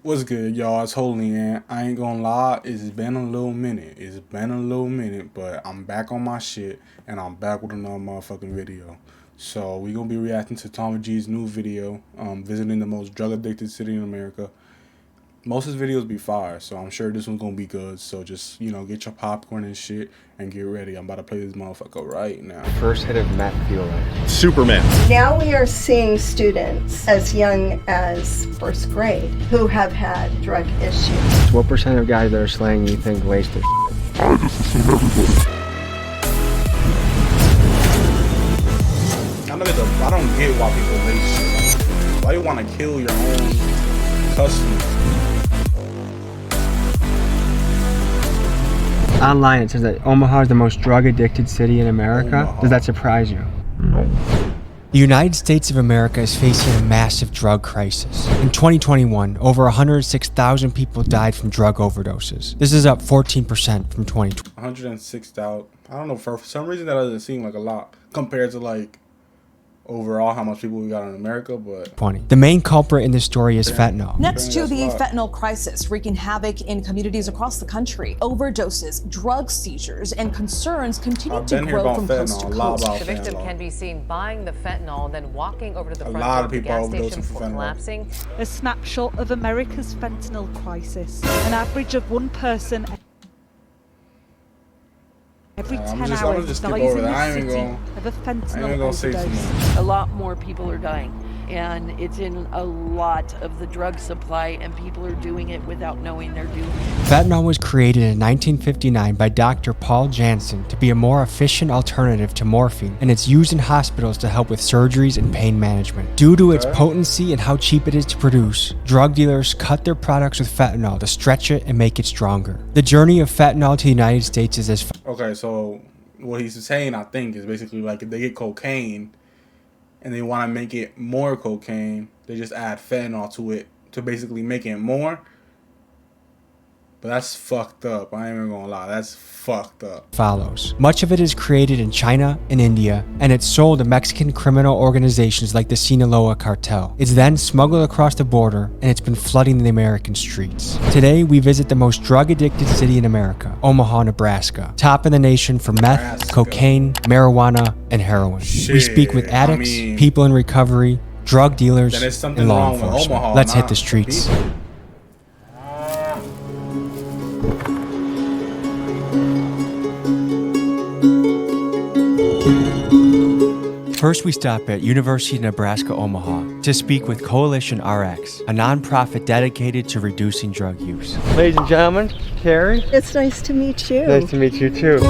What's good, y'all? It's Holy, and I ain't gonna lie, it's been a little minute. But I'm back on my shit, and I'm back with another motherfucking video. So we gonna be reacting to Tommy G's new video, visiting the most drug-addicted city in America. Most of his videos be fire, so I'm sure this one's gonna be good. So just, get your popcorn and shit, and get ready. I'm about to play this motherfucker right now. First hit of meth feel like? Superman. Now we are seeing students as young as first grade who have had drug issues. What percent of guys that are slaying you think waste their shit? I don't get why people waste shit. Why you want to kill your own customers? Online it says that Omaha is the most drug-addicted city in America. Omaha. Does that surprise you? The United States of America is facing a massive drug crisis. In 2021, over 106,000 people died from drug overdoses. This is up 14% from 2020. 106,000. I don't know, for some reason that doesn't seem like a lot compared to overall how much people we got in America, but... The main culprit in this story is fentanyl. Next to the fentanyl crisis wreaking havoc in communities across the country, overdoses, drug seizures, and concerns continue to grow from coast to coast. The victim can be seen buying the fentanyl, then walking over to the front lot door of of the people gas overdosing station for before fentanyl. collapsing. A snapshot of America's fentanyl crisis. An average of one person every 10 hours just dies skip over in that. this city of a fentanyl gonna say too overdose. much. A lot more people are dying, and it's in a lot of the drug supply, and people are doing it without knowing they're doing it. Fentanyl was created in 1959 by Dr. Paul Janssen to be a more efficient alternative to morphine, and it's used in hospitals to help with surgeries and pain management. Due to its potency and how cheap it is to produce, drug dealers cut their products with fentanyl to stretch it and make it stronger. The journey of fentanyl to the United States is as Okay, so what he's saying, I think, is basically if they get cocaine and they want to make it more cocaine, they just add fentanyl to it to basically make it more. But that's fucked up. I ain't even gonna lie. That's fucked up. follows. Much of it is created in China and India, and it's sold to Mexican criminal organizations like the Sinaloa cartel. It's then smuggled across the border, and it's been flooding the American streets. Today, we visit the most drug-addicted city in America, Omaha, Nebraska. Top in the nation for meth, cocaine, marijuana, and heroin. We speak with addicts, people in recovery, drug dealers, and law enforcement. Let's hit the streets. First, we stop at University of Nebraska, Omaha to speak with Coalition RX, a nonprofit dedicated to reducing drug use. Ladies and gentlemen, Carrie. It's nice to meet you. Nice to meet you too.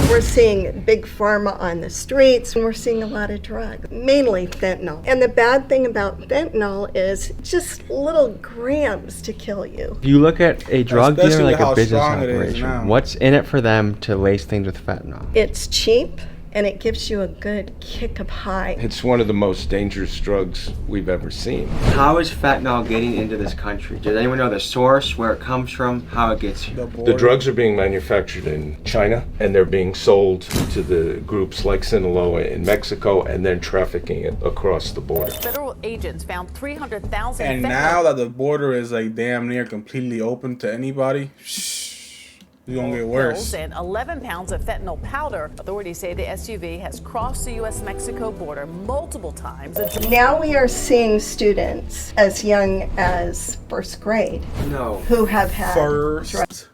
We're seeing big pharma on the streets, and we're seeing a lot of drugs, mainly fentanyl. And the bad thing about fentanyl is just little grams to kill you. If you look at a drug dealer like a business strong it is now. operation, what's in it for them to lace things with fentanyl? It's cheap, and it gives you a good kick of high. It's one of the most dangerous drugs we've ever seen. How is fentanyl getting into this country? Does anyone know the source, where it comes from, how it gets here? The drugs are being manufactured in China, and they're being sold to the groups like Sinaloa in Mexico, and then trafficking it across the border. Federal agents found 300,000 And now that the border is damn near completely open to anybody, it's gonna get worse. And 11 pounds of fentanyl powder. Authorities say the SUV has crossed the U.S.-Mexico border multiple times. Now we are seeing students as young as first grade who have had First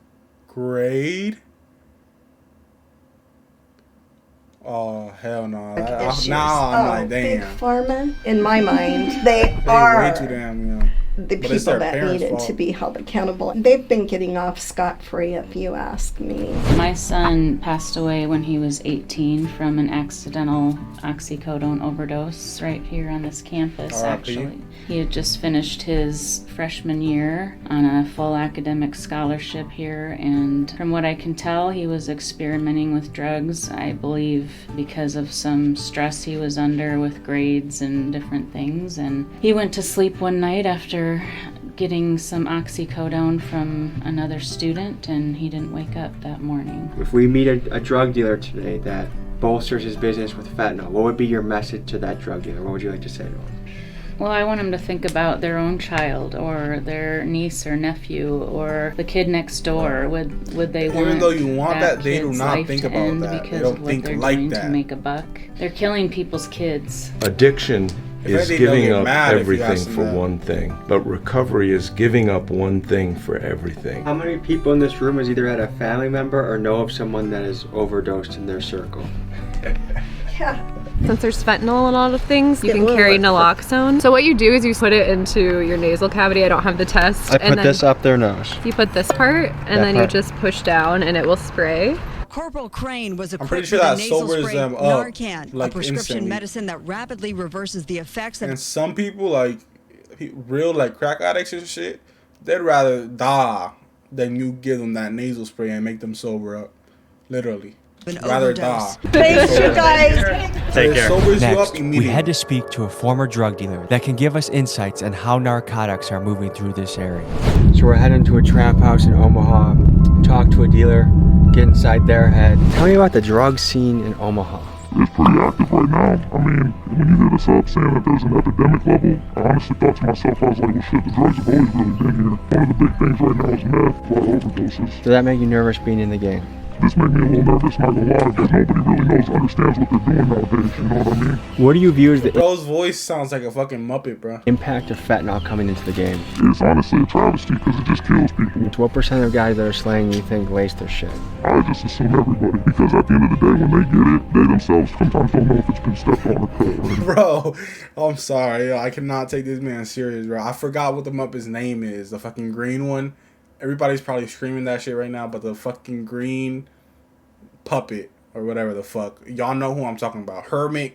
grade? Oh, hell no. issues. Now I'm Big damn. pharma, in my mind, they They are way too damn young. the But it's people their that parents' needed fault. to be held accountable. They've been getting off scot-free, if you ask me. My son passed away when he was 18 from an accidental oxycodone overdose right here on this campus, R.I.P. actually. He had just finished his freshman year on a full academic scholarship here, and from what I can tell, he was experimenting with drugs, I believe, because of some stress he was under with grades and different things. And he went to sleep one night after getting some oxycodone from another student, and he didn't wake up that morning. If we meet a drug dealer today that bolsters his business with fentanyl, what would be your message to that drug dealer? What would you like to say to him? Well, I want them to think about their own child or their niece or nephew or the kid next door. Would they want? Even though you want that, they do kid's not life think to about end that. because They don't of what think they're like doing that. to make a buck? They're killing people's kids. Addiction If is anything, they'll giving get up mad if you ask everything them for that. one thing, but recovery is giving up one thing for everything. How many people in this room has either had a family member or know of someone that has overdosed in their circle? Yeah. Since there's fentanyl in a lot of things, you Yeah, can well, carry what- naloxone. So what you do is you put it into your nasal cavity. I don't have the test. I and put then this up their nose. You put this part, and That then you part. just push down, and it will spray. Corporal Crane was I'm equipped pretty sure with a that nasal sobers spray them up, Narcan, like, a prescription instantly. medicine that rapidly reverses the effects of And some people, like real like crack addicts and shit, they'd rather die than you give them that nasal spray and make them sober up. Literally. an Rather overdose. die. Thanks, you guys. Take It care. sobers you Next, up we immediately. had to speak to a former drug dealer that can give us insights on how narcotics are moving through this area. So we're heading to a trap house in Omaha, talk to a dealer, get inside their head. Tell me about the drug scene in Omaha. It's pretty active right now. I mean, when you hit us up saying that there's an epidemic level, I honestly thought to myself, I was like, well shit, the drugs have always really been here. One of the big things right now is meth, a lot of overdoses. Does that make you nervous being in the game? This made me a little nervous, not gonna lie, because nobody really knows, understands what they're doing nowadays, you know what I mean? What do you view as the Bro's voice sounds like a fucking Muppet, bro. impact of fentanyl coming into the game? It's honestly a travesty because it just kills people. What percent of guys that are slaying you think lace their shit? I just assume everybody, because at the end of the day, when they get it, they themselves sometimes don't know if it's been stepped on or cut. Right? Bro, I'm sorry. I cannot take this man serious, bro. I forgot what the Muppet's name is. The fucking green one. Everybody's probably screaming that shit right now, but the fucking green puppet or whatever the fuck. Y'all know who I'm talking about. Kermit.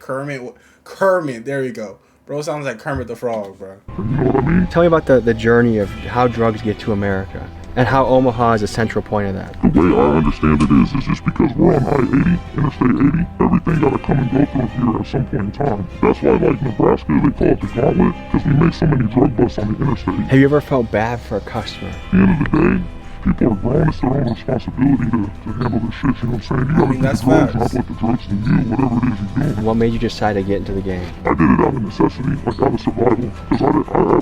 There you go. Bro sounds like Kermit the Frog, bro. You know what I mean? Tell me about the journey of how drugs get to America and how Omaha is a central point of that. The way I understand it is just because we're on I-80, Interstate 80, everything gotta come and go through here at some point in time. That's why, like, Nebraska, they call it the gauntlet, because we make so many drug busts on the interstate. Have you ever felt bad for a customer? At the end of the day, people are grown, it's their own responsibility to handle their shit, you know what I'm saying? You gotta do that's the drugs, facts. not let the drugs do you, whatever it is you're doing. What made you decide to get into the game? I did it out of necessity, like out of survival, because I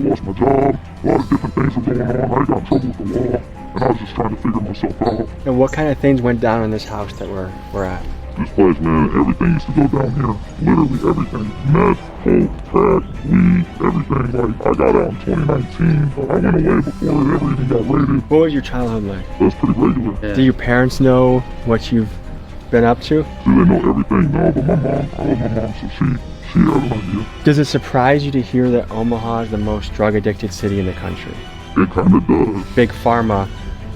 lost my job, a lot of different things were going on, I got in trouble with the law, and I was just trying to figure myself out. And what kind of things went down in this house that we're at? This place, man, everything used to go down here. Literally everything. Meth, coke, crack, weed, everything. Like, I got out in 2019. I went away before it ever even got raided. What was your childhood like? It was pretty regular. Do your parents know what you've been up to? Do they know everything? No, but my mom, I love my mom, so she has an idea. Does it surprise you to hear that Omaha is the most drug-addicted city in the country? It kind of does. Big Pharma,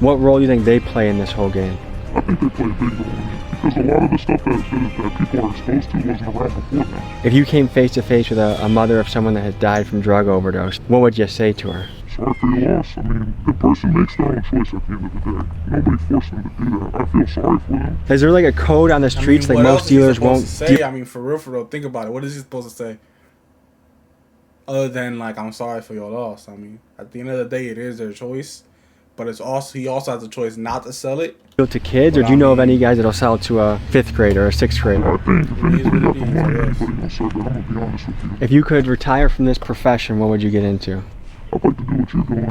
what role do you think they play in this whole game? I think they play a big role in it. Because a lot of the stuff that people are exposed to wasn't around before then. If you came face to face with a mother of someone that had died from drug overdose, what would you say to her? Sorry for your loss. I mean, the person makes their own choice at the end of the day. Nobody forced them to do that. I feel sorry for them. Is there like a code on the streets like what else most is he dealers supposed won't to say? I mean, for real, think about it. What is he supposed to say? Other than, like, I'm sorry for your loss. I mean, at the end of the day, it is their choice. But it's also he also has a choice not to sell it. to kids, or do you know of any guys that'll sell to a 5th grader or a 6th grader? I think if anybody got the money, anybody will sell it. I'm going to be honest with you. If you could retire from this profession, what would you get into? I'd like to do what you're doing.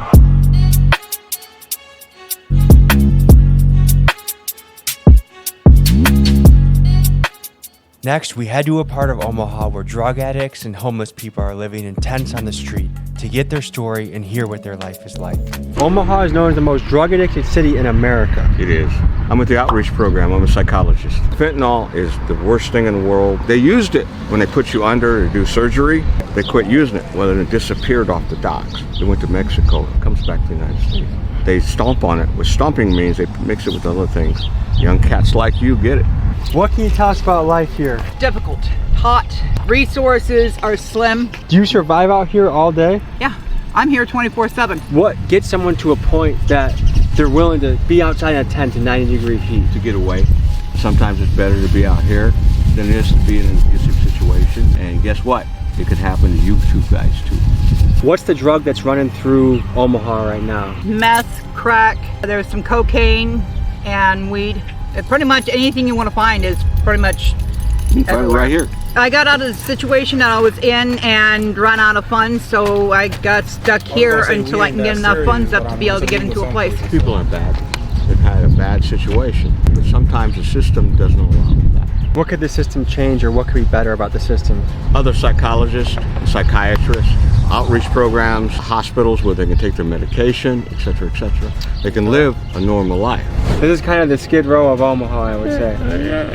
Next, we head to a part of Omaha where drug addicts and homeless people are living in tents on the street to get their story and hear what their life is like. Omaha is known as the most drug-addicted city in America. It is. I'm with the outreach program. I'm a psychologist. Fentanyl is the worst thing in the world. They used it when they put you under to do surgery. They quit using it. Well, it disappeared off the docks. They went to Mexico. It comes back to the United States. They stomp on it. What stomping means, they mix it with other things. Young cats like you get it. What can you tell us about life here? Difficult, hot, resources are slim. Do you survive out here all day? Yeah, I'm here 24/7. What gets someone to a point that they're willing to be outside in a tent in 90-degree heat? To get away. Sometimes it's better to be out here than it is to be in an abusive situation. And guess what? It could happen to you two guys too. What's the drug that's running through Omaha right now? Meth, crack, there's some cocaine and weed. Pretty much anything you want to find is pretty much You can find it right here. I got out of the situation that I was in and ran out of funds, so I got stuck here until I can get enough funds up to be able to get into a place. People aren't bad. They've had a bad situation, but sometimes the system doesn't allow that. What could the system change, or what could be better about the system? Other psychologists, psychiatrists, outreach programs, hospitals where they can take their medication, etc., etc. They can live a normal life. This is kind of the Skid Row of Omaha, I would say.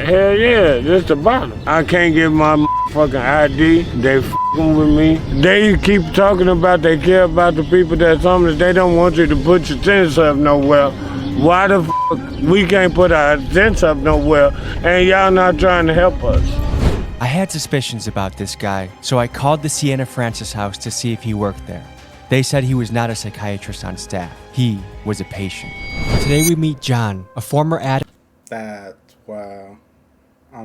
Hell yeah, this the bottom. I can't get my fucking ID. They fucking with me. They keep talking about they care about the people that's homeless. They don't want you to put your tents up nowhere. Why the fuck we can't put our tents up nowhere and y'all not trying to help us? I had suspicions about this guy, so I called the Sienna Francis house to see if he worked there. They said he was not a psychiatrist on staff. He was a patient. Today we meet John, a former addict. Wow. I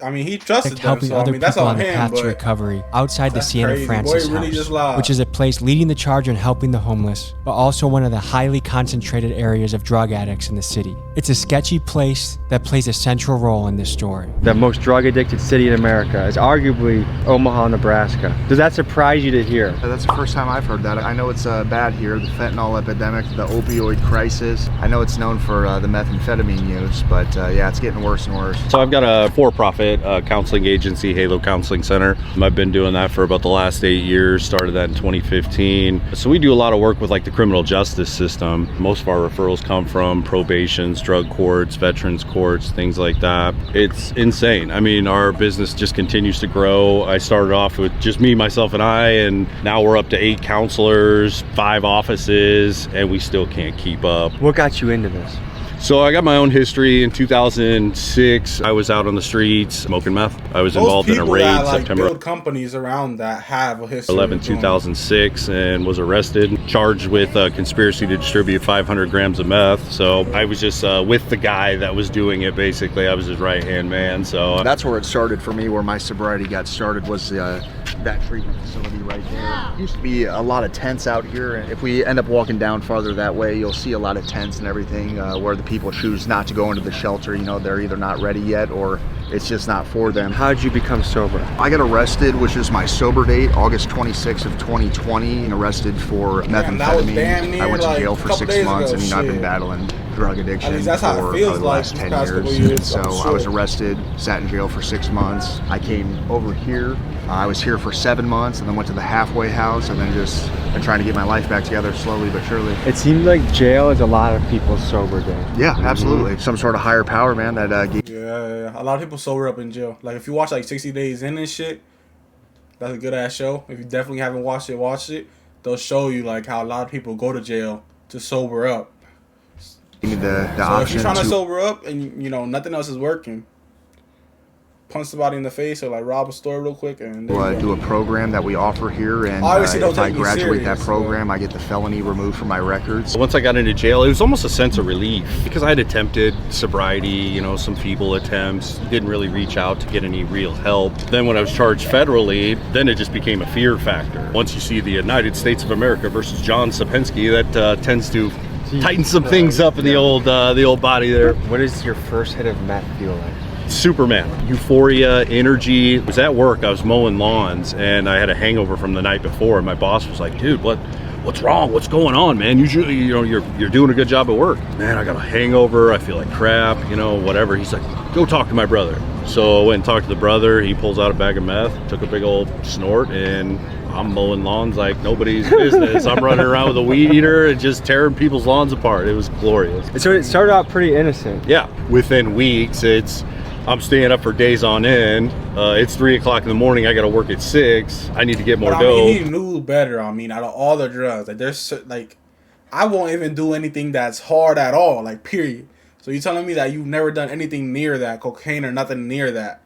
mean, he trusted them, helping so other that's people on on the him. path to But recovery outside the Sienna crazy. Francis Boy, really just house, lied. which is a place leading the charge in helping the homeless, but also one of the highly concentrated areas of drug addicts in the city. It's a sketchy place that plays a central role in this story. The most drug-addicted city in America is arguably Omaha, Nebraska. Does that surprise you to hear? That's the first time I've heard that. I know it's bad here, the fentanyl epidemic, the opioid crisis. I know it's known for the methamphetamine use, but yeah, it's getting worse and worse. So I've got a for-profit counseling agency, Halo Counseling Center. I've been doing that for about the last 8 years, started that in 2015. So we do a lot of work with like the criminal justice system. Most of our referrals come from probations, drug courts, veterans courts, things like that. It's insane. I mean, our business just continues to grow. I started off with just me, myself, and I, and now we're up to 8 counselors, 5 offices, and we still can't keep up. What got you into this? So I got my own history. In 2006, I was out on the streets smoking meth. I was involved in a raid September build companies around that have a history. 11, 2006, and was arrested, charged with conspiracy to distribute 500 grams of meth. So I was just with the guy that was doing it, basically. I was his right-hand man. So that's where it started for me, where my sobriety got started, was that treatment facility right there. Used to be a lot of tents out here, and if we end up walking down farther that way, you'll see a lot of tents and everything where the people choose not to go into the shelter. You know, they're either not ready yet or it's just not for them. How did you become sober? I got arrested, which is my sober date, August 26th of 2020, and arrested for methamphetamine. I went to jail for 6 months, and I've been battling drug addiction for probably the last 10 years. So I was arrested, sat in jail for 6 months. I came over here. I was here for 7 months, and then went to the halfway house, and then just been trying to get my life back together slowly but surely. It seems like jail is a lot of people's sober day. Yeah, absolutely. Some sort of higher power, man, that Yeah, a lot of people sober up in jail. Like, if you watch like 60 Days In and shit, that's a good ass show. If you definitely haven't watched it, watch it. They'll show you like how a lot of people go to jail to sober up. Give me the so option if you're trying to sober up and you know nothing else is working, punch somebody in the face or like rob a store real quick and do a program that we offer here, and if I graduate that program, I get the felony removed from my records. Once I got into jail, it was almost a sense of relief because I had attempted sobriety, you know, some feeble attempts, didn't really reach out to get any real help. Then when I was charged federally, then it just became a fear factor. Once you see the United States of America versus John Sapensky, that tends to tighten some things up in the old body there. What does your first hit of meth feel like? Superman. Euphoria, energy. I was at work, I was mowing lawns, and I had a hangover from the night before, and my boss was like, dude, what's wrong? What's going on, man? Usually, you know, you're doing a good job at work. Man, I got a hangover, I feel like crap, you know, whatever. He's like, go talk to my brother. So I went and talked to the brother. He pulls out a bag of meth, took a big old snort, and I'm mowing lawns like nobody's business. I'm running around with a weed eater and just tearing people's lawns apart. It was glorious. So it started out pretty innocent. Yeah, within weeks, I'm staying up for days on end. It's 3 o'clock in the morning. I got to work at 6. I need to get more dough. I mean, he knew better. I mean, out of all the drugs, like there's like, I won't even do anything that's hard at all. Like, period. So you telling me that you've never done anything near that, cocaine or nothing near that?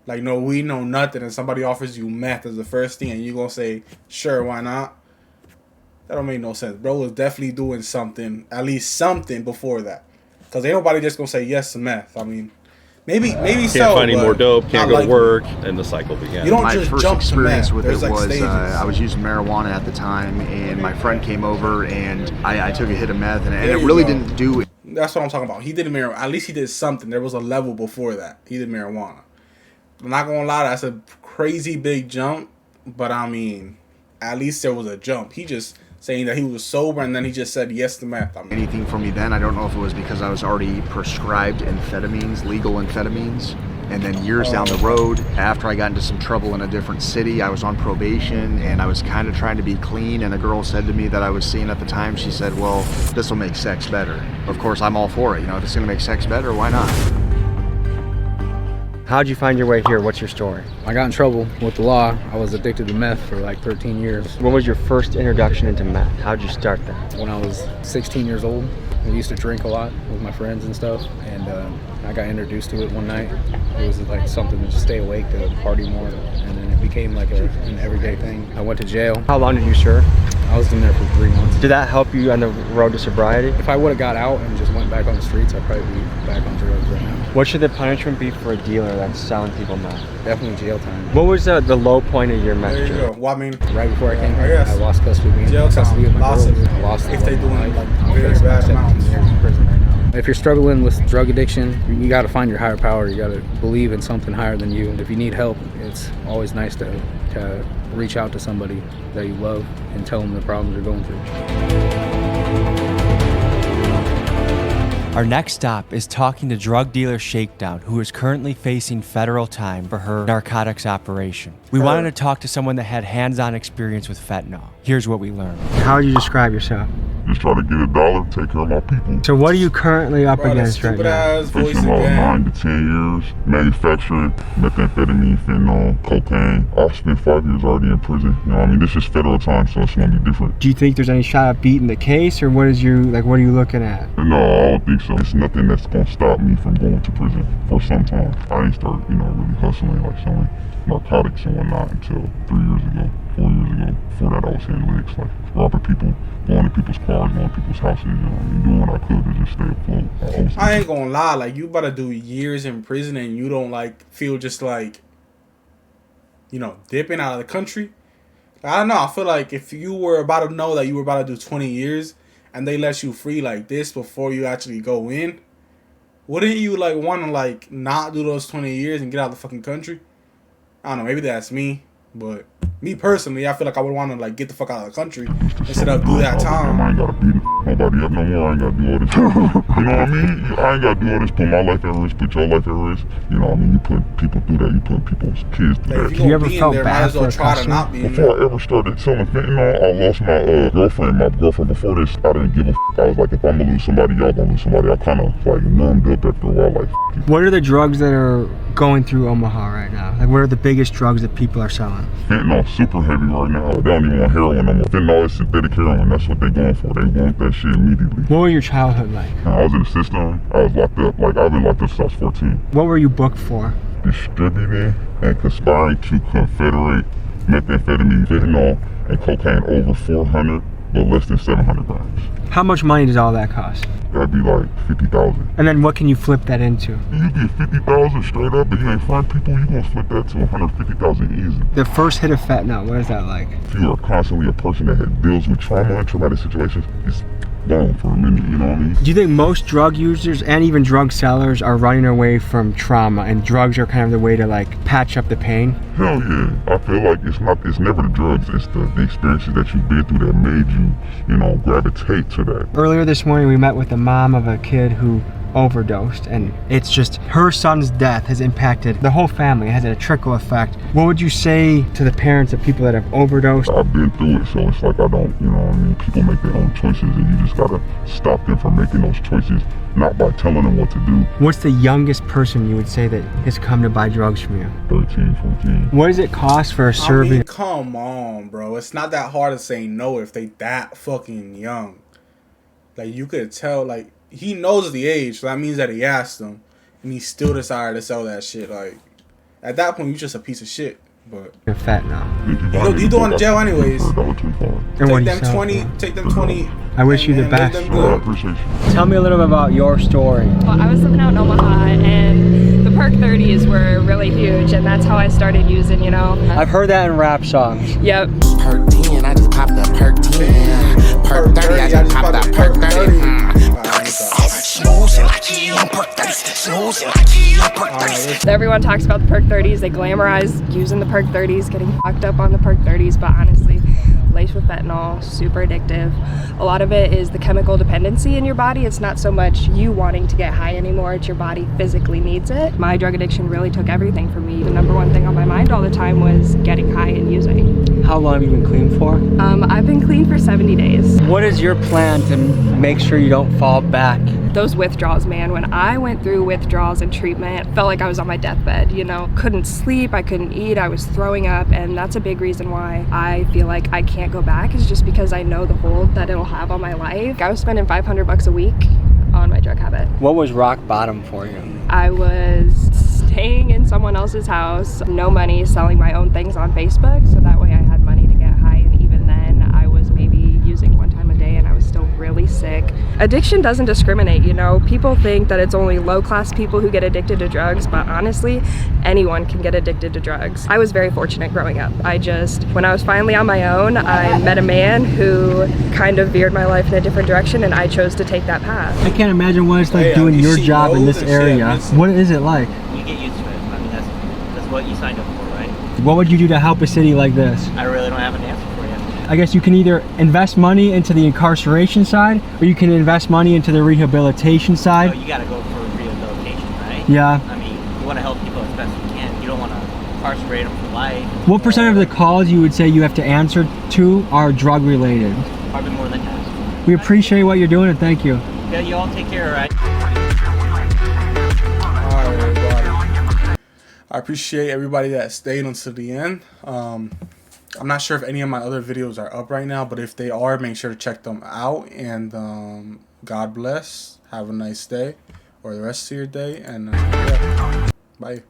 Like, no weed, no nothing, and somebody offers you meth as the first thing, and you gonna say, sure, why not? That don't make no sense. Bro was definitely doing something, at least something before that. Because ain't nobody just gonna say yes to meth. I mean, maybe can't so. Find any more dope, can't go like to work, and the cycle began. You don't my just first jump experience to with There's it like was I was stages. using marijuana at the time, and my friend came over, and I took a hit of meth, and it really didn't do it. That's what I'm talking about. He did marijuana. At least he did something. There was a level before that. He did marijuana. I'm not gonna lie, that's a crazy big jump. But I mean, at least there was a jump. He just saying that he was sober and then he just said yes to meth. I mean, anything for me then. I don't know if it was because I was already prescribed amphetamines, legal amphetamines. And then years down the road, after I got into some trouble in a different city, I was on probation and I was kind of trying to be clean. And a girl said to me that I was seeing at the time, she said, well, this will make sex better. Of course, I'm all for it. You know, if it's going to make sex better, why not? How'd you find your way here? What's your story? I got in trouble with the law. I was addicted to meth for like 13 years. What was your first introduction into meth? How'd you start that? When I was 16 years old, I used to drink a lot with my friends and stuff, and I got introduced to it one night. It was like something to stay awake, to party more, and then it became like an everyday thing. I went to jail. How long did you serve? I was in there for 3 months. Did that help you on the road to sobriety? If I would have got out and just went back on the streets, I'd probably be back on drugs right now. What should the punishment be for a dealer that's selling people meth? Definitely jail time. What was the low point of your meth there you trip? go. Well, I mean, right before I came here, I lost custody of jail time. of my girls. I lost if they doing like I'm very facing bad 17 amounts. years in prison right now. If you're struggling with drug addiction, you got to find your higher power. You got to believe in something higher than you. If you need help, it's always nice to reach out to somebody that you love and tell them the problems you're going through. Our next stop is talking to drug dealer Shakedown, who is currently facing federal time for her narcotics operation. We wanted to talk to someone that had hands-on experience with fentanyl. Here's what we learned. How would you describe yourself? Just try to get $1, take care of my people. So what are you currently up against right now? Facing about 9 to 10 years, manufacturing methamphetamine, fentanyl, cocaine. I've spent 5 years already in prison. You know what I mean? This is federal time, so it's gonna be different. Do you think there's any shot at beating the case, or what are you looking at? No, I don't think so. It's nothing that's gonna stop me from going to prison for some time. I ain't start, really hustling, like selling narcotics and whatnot until 3 years ago, 4 years ago. Before that, I was hitting licks, like robbing people, going to people's cars, going to people's houses, doing what I could to just stay afloat. I ain't gonna lie, like, you about to do years in prison and you don't, like, feel just like, dipping out of the country. I don't know, I feel like if you were about to know that you were about to do 20 years and they let you free like this before you actually go in, wouldn't you, like, want to, like, not do those 20 years and get out of the fucking country? I don't know, maybe that's me, but me personally, I feel like I would want to, like, get the fuck out of the country instead of do that time. I ain't gotta beat nobody up no more. I ain't gotta do all this. You know what I mean? I ain't gotta do all this. Put my life at risk. Put your life at risk. You know what I mean? You put people through that. You put people's kids through that. Have you ever felt bad for a customer? Before I ever started selling fentanyl, I lost my girlfriend. My girlfriend before this, I didn't give a f***. I was like, if I'm gonna lose somebody, y'all gonna lose somebody. I kind of like numbed up after a while. Like, what are the drugs that are going through Omaha right now? Like, what are the biggest drugs that people are selling? Fentanyl super heavy right now. They don't even want heroin no more. Fentanyl is synthetic heroin. That's what they're going for. They want that shit immediately. What was your childhood like? I was in the system. I was locked up. Like, I've been locked up since I was 14. What were you booked for? Distributing and conspiring to confederate methamphetamine, fentanyl, and cocaine over 400, but less than 700 grams. How much money does all that cost? That'd be like 50,000. And then what can you flip that into? You get 50,000 straight up, but you ain't find people, you gonna flip that to 150,000 easy. The first hit of fentanyl, what is that like? If you are constantly a person that deals with trauma and traumatic situations, it's gone for a minute, you know what I mean? Do you think most drug users and even drug sellers are running away from trauma and drugs are kind of the way to like patch up the pain? Hell yeah. I feel like it's never the drugs, it's the experiences that you've been through that made you, gravitate to that. Earlier this morning we met with the mom of a kid who overdosed, and it's just her son's death has impacted the whole family. It has a trickle effect. What would you say to the parents of people that have overdosed? I've been through it, so it's like I don't, people make their own choices and you just gotta stop them from making those choices, not by telling them what to do. What's the youngest person you would say that has come to buy drugs from you? 13, 14. What does it cost for a serving? I mean, come on, bro. It's not that hard to say no if they that fucking young. Like, you could tell, like, he knows the age, so that means that he asked them, and he still decided to sell that shit. Like, at that point, you're just a piece of shit. But you're fat now. You going to jail anyways. Take them 20. I wish you the best. Tell me a little bit about your story. Well, I was living out in Omaha, and the Perk 30s were really huge, and that's how I started using, I've heard that in rap songs. Yep. Perk 10, I just popped that Perk 10. Perk 30, I just popped that Perk 30. Everyone talks about the perk 30s. They glamorize using the perk 30s, getting fucked up on the perk 30s, but honestly, laced with fentanyl, super addictive. A lot of it is the chemical dependency in your body. It's not so much you wanting to get high anymore, it's your body physically needs it. My drug addiction really took everything from me. The number one thing on my mind all the time was getting high and using. How long have you been clean for? I've been clean for 70 days. What is your plan to make sure you don't fall back? Those withdrawals, man, when I went through withdrawals and treatment, it felt like I was on my deathbed, you know? Couldn't sleep, I couldn't eat, I was throwing up, and that's a big reason why I feel like I can't go back, is just because I know the hold that it'll have on my life. I was spending $500 a week on my drug habit. What was rock bottom for you? I was staying in someone else's house, no money, selling my own things on Facebook, so that way I had money to get high, and even then I was maybe using one time a day and I was still really sick. Addiction doesn't discriminate, you know? People think that it's only low-class people who get addicted to drugs, but honestly, anyone can get addicted to drugs. I was very fortunate growing up. When I was finally on my own, I met a man who kind of veered my life in a different direction, and I chose to take that path. I can't imagine what it's like doing your job in this area. What is it like? You get used to it. I mean, that's what you signed up for, right? What would you do to help a city like this? I really don't have an answer for you. I guess you can either invest money into the incarceration side, or you can invest money into the rehabilitation side. So you gotta go for rehabilitation, right? Yeah. I mean, you wanna help people as best you can. You don't wanna incarcerate them for life. What percent of the calls you would say you have to answer to are drug related? Probably more than half. We appreciate what you're doing, and thank you. Yeah, you all take care, right? I appreciate everybody that stayed until the end. I'm not sure if any of my other videos are up right now, but if they are, make sure to check them out. And God bless. Have a nice day or the rest of your day. And yeah, bye.